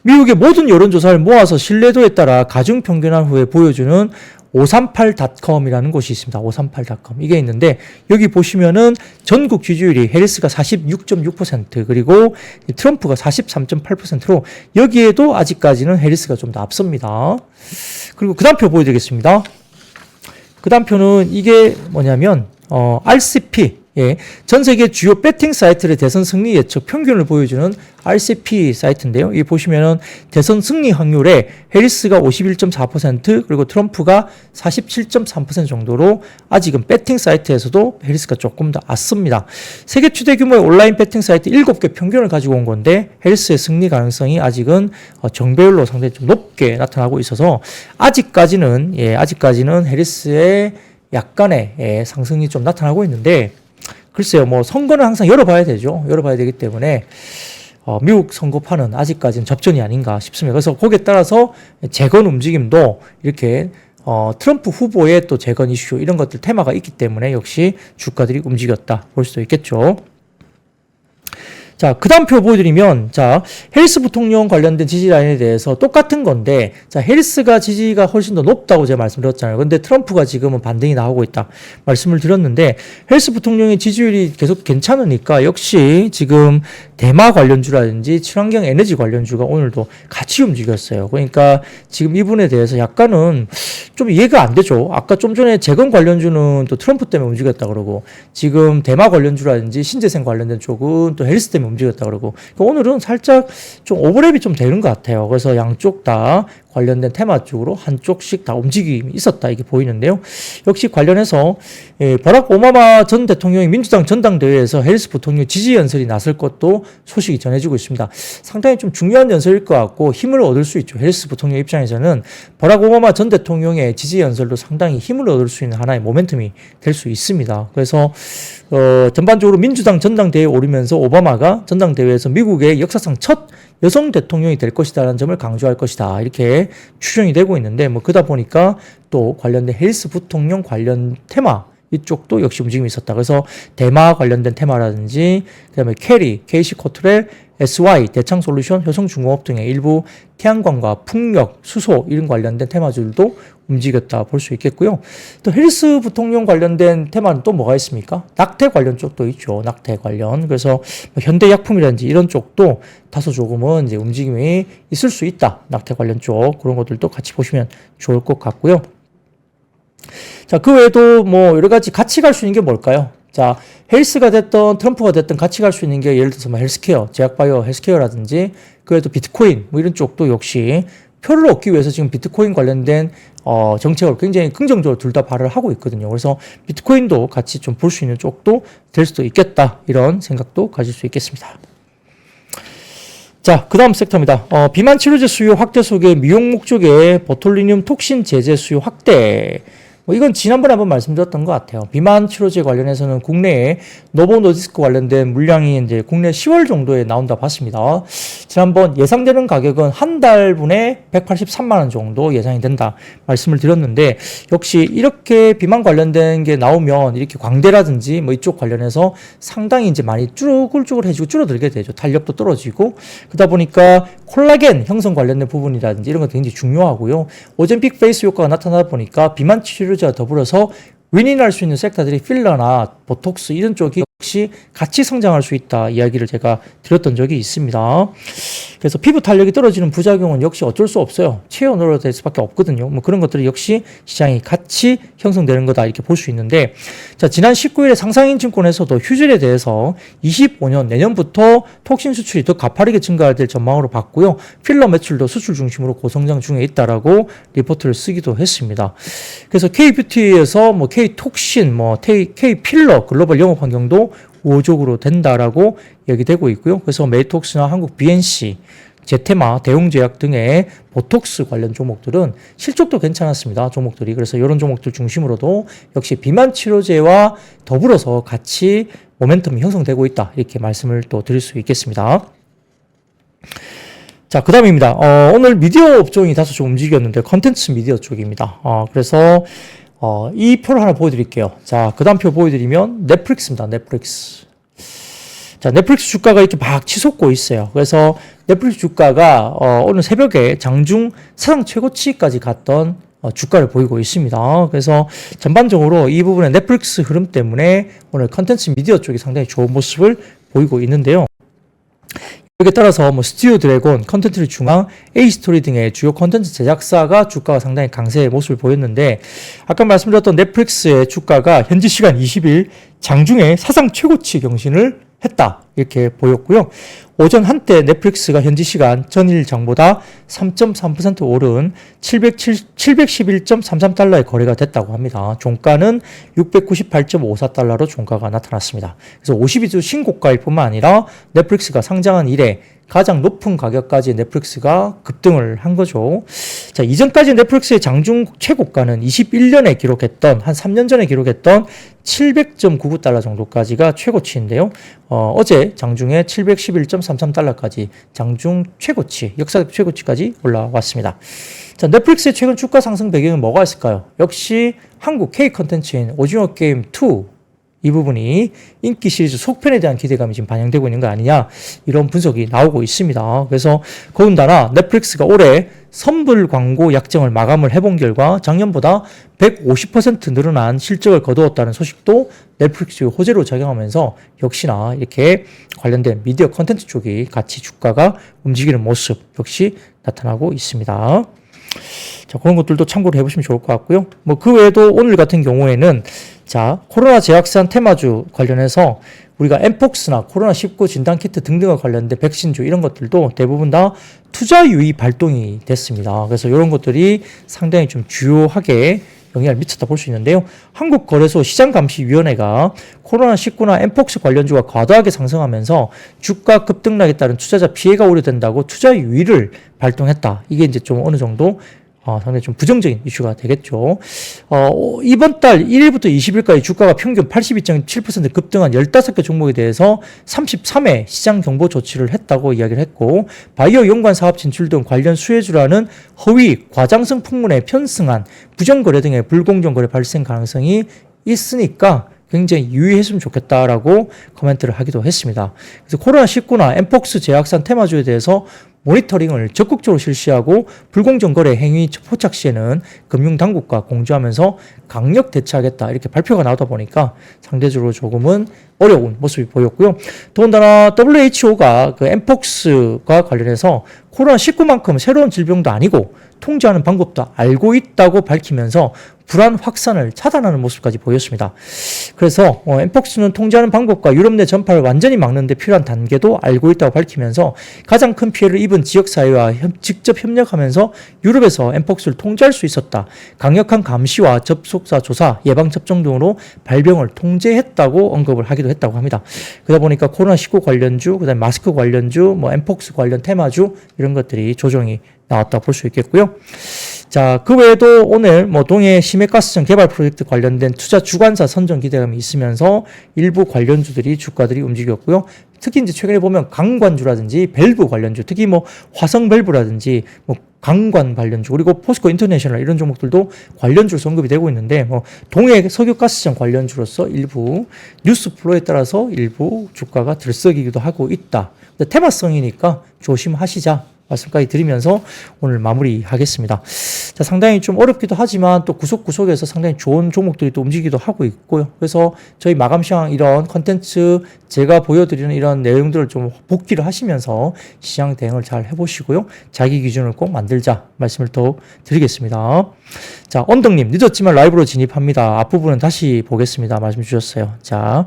미국의 모든 여론조사를 모아서 신뢰도에 따라 가중평균한 후에 보여주는 538.com이라는 곳이 있습니다. 538.com. 이게 있는데, 여기 보시면은 전국 지지율이 해리스가 46.6% 그리고 트럼프가 43.8%로 여기에도 아직까지는 해리스가 좀 더 앞섭니다. 그리고 그 다음 표 보여드리겠습니다. 그 다음 표는 이게 뭐냐면, RCP. 전 세계 주요 배팅 사이트의 대선 승리 예측 평균을 보여주는 RCP 사이트인데요. 여기 보시면은 대선 승리 확률에 해리스가 51.4% 그리고 트럼프가 47.3% 정도로 아직은 배팅 사이트에서도 해리스가 조금 더 앞섭니다. 세계 최대 규모의 온라인 배팅 사이트 7개 평균을 가지고 온 건데 해리스의 승리 가능성이 아직은 정배율로 상당히 좀 높게 나타나고 있어서 아직까지는 해리스의 약간의 상승이 좀 나타나고 있는데 글쎄요, 뭐 선거는 항상 열어봐야 되죠. 열어봐야 되기 때문에 미국 선거판은 아직까지는 접전이 아닌가 싶습니다. 그래서 거기에 따라서 재건 움직임도 이렇게 트럼프 후보의 또 재건 이슈 이런 것들 테마가 있기 때문에 역시 주가들이 움직였다 볼 수도 있겠죠. 자, 그 다음 표 보여드리면, 자, 해리스 부통령 관련된 지지 라인에 대해서 똑같은 건데, 자, 해리스가 지지가 훨씬 더 높다고 제가 말씀드렸잖아요. 근데 트럼프가 지금은 반등이 나오고 있다. 말씀을 드렸는데, 해리스 부통령의 지지율이 계속 괜찮으니까, 역시 지금 대마 관련주라든지 친환경 에너지 관련주가 오늘도 같이 움직였어요. 그러니까 지금 이분에 대해서 약간은 좀 이해가 안 되죠. 아까 좀 전에 재건 관련주는 또 트럼프 때문에 움직였다 그러고, 지금 대마 관련주라든지 신재생 관련된 쪽은 또 해리스 때문에 움직였다 그러고, 그러니까 오늘은 살짝 좀 오버랩이 좀 되는 것 같아요. 그래서 양쪽 다 관련된 테마 쪽으로 한쪽씩 다 움직임이 있었다 이게 보이는데요. 역시 관련해서 버락 오바마 전 대통령이 민주당 전당대회에서 해리스 부통령 지지 연설이 나설 것도 소식이 전해지고 있습니다. 상당히 좀 중요한 연설일 것 같고 힘을 얻을 수 있죠. 해리스 부통령 입장에서는 버락 오바마 전 대통령의 지지 연설도 상당히 힘을 얻을 수 있는 하나의 모멘텀이 될 수 있습니다. 그래서 전반적으로 민주당 전당대회에 오르면서 오바마가 전당대회에서 미국의 역사상 첫 여성 대통령이 될 것이다라는 점을 강조할 것이다. 이렇게 추정이 되고 있는데, 뭐, 그러다 보니까 또 관련된 해리스 부통령 관련 테마, 이쪽도 역시 움직임이 있었다. 그래서 대마 관련된 테마라든지, 그 다음에 캐리, KC 코트렐, SY, 대창솔루션, 효성중공업 등의 일부 태양광과 풍력, 수소 이런 관련된 테마들도 움직였다 볼 수 있겠고요. 또 해리스 부통령 관련된 테마는 또 뭐가 있습니까? 낙태 관련 쪽도 있죠. 낙태 관련. 그래서 현대약품이라든지 이런 쪽도 다소 조금은 이제 움직임이 있을 수 있다. 낙태 관련 쪽 그런 것들도 같이 보시면 좋을 것 같고요. 자, 그 외에도 뭐 여러 가지 같이 갈 수 있는 게 뭘까요? 자, 해리스가 됐던 트럼프가 됐던 같이 갈 수 있는 게 예를 들어서 뭐 헬스케어, 제약바이오 헬스케어라든지 그래도 비트코인 뭐 이런 쪽도 역시 표를 얻기 위해서 지금 비트코인 관련된 정책을 굉장히 긍정적으로 둘 다 발휘를 하고 있거든요. 그래서 비트코인도 같이 좀 볼 수 있는 쪽도 될 수도 있겠다. 이런 생각도 가질 수 있겠습니다. 자, 그 다음 섹터입니다. 비만 치료제 수요 확대 속에 미용 목적의 보톨리늄 톡신 제제 수요 확대. 이건 지난번에 한번 말씀드렸던 것 같아요. 비만 치료제 관련해서는 국내에 노보노디스크 관련된 물량이 이제 국내 10월 정도에 나온다 봤습니다. 지난번 예상되는 가격은 한 달분에 183만 원 정도 예상이 된다 말씀을 드렸는데, 역시 이렇게 비만 관련된 게 나오면 이렇게 광대라든지 뭐 이쪽 관련해서 상당히 이제 많이 쭈글쭈글해지고 줄어들게 되죠. 탄력도 떨어지고, 그러다 보니까 콜라겐 형성 관련된 부분이라든지 이런 것도 굉장히 중요하고요. 오젠픽 페이스 효과가 나타나다 보니까 비만 치료제와 더불어서 윈윈할 수 있는 섹터들이 필러나 보톡스 이런 쪽이 역시 같이 성장할 수 있다 이야기를 제가 드렸던 적이 있습니다. 그래서 피부 탄력이 떨어지는 부작용은 역시 어쩔 수 없어요. 체온으로 될 수밖에 없거든요. 뭐 그런 것들이 역시 시장이 같이 형성되는 거다 이렇게 볼 수 있는데, 자, 지난 19일에 상상인증권에서도 휴젤에 대해서 25년 내년부터 톡신 수출이 더 가파르게 증가될 전망으로 봤고요. 필러 매출도 수출 중심으로 고성장 중에 있다라고 리포트를 쓰기도 했습니다. 그래서 K뷰티에서 뭐 K톡신, 뭐 K필러 글로벌 영업 환경도 우호적으로 된다라고 얘기되고 있고요. 그래서 메이톡스나 한국 BNC, 제테마, 대웅제약 등의 보톡스 관련 종목들은 실적도 괜찮았습니다. 종목들이. 그래서 이런 종목들 중심으로도 역시 비만 치료제와 더불어서 같이 모멘텀이 형성되고 있다. 이렇게 말씀을 또 드릴 수 있겠습니다. 자, 그 다음입니다. 오늘 미디어 업종이 다소 좀 움직였는데 컨텐츠 미디어 쪽입니다. 그래서 이 표를 하나 보여드릴게요. 자, 그 다음 표 보여드리면 넷플릭스입니다. 넷플릭스. 자, 넷플릭스 주가가 이렇게 막 치솟고 있어요. 그래서 넷플릭스 주가가 오늘 새벽에 장중 사상 최고치까지 갔던 주가를 보이고 있습니다. 그래서 전반적으로 이 부분의 넷플릭스 흐름 때문에 오늘 컨텐츠 미디어 쪽이 상당히 좋은 모습을 보이고 있는데요. 여기에 따라서 뭐 스튜디오 드래곤, 컨텐츠 중앙, A스토리 등의 주요 컨텐츠 제작사가 주가가 상당히 강세의 모습을 보였는데, 아까 말씀드렸던 넷플릭스의 주가가 현지 시간 20일 장중에 사상 최고치 경신을 했다 이렇게 보였고요. 오전 한때 넷플릭스가 현지 시간 전일 장보다 3.3% 오른 711.33달러의 거래가 됐다고 합니다. 종가는 698.54달러로 종가가 나타났습니다. 그래서 52주 신고가일 뿐만 아니라 넷플릭스가 상장한 이래 가장 높은 가격까지 넷플릭스가 급등을 한 거죠. 자, 이전까지 넷플릭스의 장중 최고가는 21년에 기록했던, 한 3년 전에 기록했던 700.99달러 정도까지가 최고치인데요. 어제 장중에 711.33 0.33달러까지 장중 최고치, 역사적 최고치까지 올라왔습니다. 자, 넷플릭스의 최근 주가 상승 배경은 뭐가 있을까요? 역시 한국 K 컨텐츠인 오징어 게임 2 이 부분이 인기 시리즈 속편에 대한 기대감이 지금 반영되고 있는 거 아니냐, 이런 분석이 나오고 있습니다. 그래서 더군다나 넷플릭스가 올해 선불 광고 약정을 마감을 해본 결과 작년보다 150% 늘어난 실적을 거두었다는 소식도 넷플릭스의 호재로 작용하면서 역시나 이렇게 관련된 미디어 컨텐츠 쪽이 같이 주가가 움직이는 모습 역시 나타나고 있습니다. 자, 그런 것들도 참고를 해보시면 좋을 것 같고요. 뭐 그 외에도 오늘 같은 경우에는 자, 코로나 재확산 테마주 관련해서 우리가 엠폭스나 코로나19 진단키트 등등과 관련된 백신주 이런 것들도 대부분 다 투자 유의 발동이 됐습니다. 그래서 이런 것들이 상당히 좀 주요하게 영향을 미쳤다 볼 수 있는데요. 한국거래소 시장감시위원회가 코로나19나 엠폭스 관련주가 과도하게 상승하면서 주가 급등락에 따른 투자자 피해가 우려된다고 투자 유의를 발동했다. 이게 이제 좀 어느 정도 상당히 좀 부정적인 이슈가 되겠죠. 이번 달 1일부터 20일까지 주가가 평균 82.7% 급등한 15개 종목에 대해서 33회 시장 경보 조치를 했다고 이야기를 했고, 바이오 연관 사업 진출 등 관련 수혜주라는 허위 과장성 풍문에 편승한 부정거래 등의 불공정 거래 발생 가능성이 있으니까 굉장히 유의했으면 좋겠다라고 코멘트를 하기도 했습니다. 그래서 코로나19나 엠폭스 재확산 테마주에 대해서 모니터링을 적극적으로 실시하고 불공정 거래 행위 포착 시에는 금융당국과 공조하면서 강력 대처하겠다, 이렇게 발표가 나오다 보니까 상대적으로 조금은 어려운 모습이 보였고요. 더군다나 WHO가 그 엠폭스과 관련해서 코로나19만큼 새로운 질병도 아니고 통제하는 방법도 알고 있다고 밝히면서 불안 확산을 차단하는 모습까지 보였습니다. 그래서 엠폭스는 통제하는 방법과 유럽 내 전파를 완전히 막는 데 필요한 단계도 알고 있다고 밝히면서 가장 큰 피해를 입은 지역사회와 직접 협력하면서 유럽에서 엠폭스를 통제할 수 있었다. 강력한 감시와 접촉사 조사, 예방접종 등으로 발병을 통제했다고 언급을 하기도 했다고 합니다. 그러다 보니까 코로나19 관련주, 그다음에 마스크 관련주, 뭐 엠폭스 관련 테마주 이런 것들이 조정이 나왔다 볼 수 있겠고요. 자, 그 외에도 오늘 뭐 동해 심해가스전 개발 프로젝트 관련된 투자 주관사 선정 기대감이 있으면서 일부 관련주들이 주가들이 움직였고요. 특히 이제 최근에 보면 강관주라든지 밸브 관련주, 특히 뭐 화성 밸브라든지 뭐 강관 관련주, 그리고 포스코 인터내셔널 이런 종목들도 관련주로서 언급이 되고 있는데, 뭐 동해 석유가스전 관련주로서 일부 뉴스 플로에 따라서 일부 주가가 들썩이기도 하고 있다. 근데 테마성이니까 조심하시자 말씀까지 드리면서 오늘 마무리하겠습니다. 자, 상당히 좀 어렵기도 하지만 또 구석구석에서 상당히 좋은 종목들이 또 움직이기도 하고 있고요. 그래서 저희 마감 시황 이런 컨텐츠 제가 보여드리는 이런 내용들을 좀 복기를 하시면서 시장 대응을 잘 해보시고요. 자기 기준을 꼭 만들자 말씀을 더 드리겠습니다. 자, 언덕님 늦었지만 라이브로 진입합니다. 앞부분은 다시 보겠습니다. 말씀 주셨어요. 자,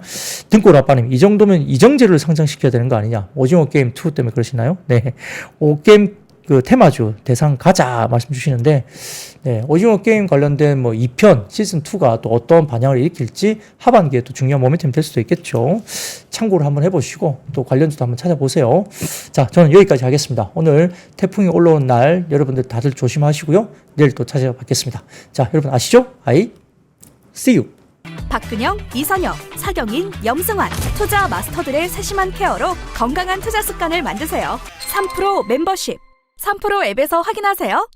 등골 아빠님, 이 정도면 이정재를 상장시켜야 되는 거 아니냐? 오징어 게임 2 때문에 그러시나요? 네, 게임 그 테마주 대상 가자 말씀 주시는데, 네, 오징어 게임 관련된 뭐 2편 시즌 2가 또 어떤 반향을 일으킬지 하반기에 또 중요한 모멘텀이 될 수도 있겠죠. 참고를 한번 해보시고 또 관련주도 한번 찾아보세요. 자, 저는 여기까지 하겠습니다. 오늘 태풍이 올라온 날 여러분들 다들 조심하시고요. 내일 또 찾아뵙겠습니다. 자, 여러분 아시죠? See you. 박근영, 이선영, 사경인, 염승환 투자 마스터들의 세심한 케어로 건강한 투자 습관을 만드세요. 3프로 멤버십 3프로 앱에서 확인하세요.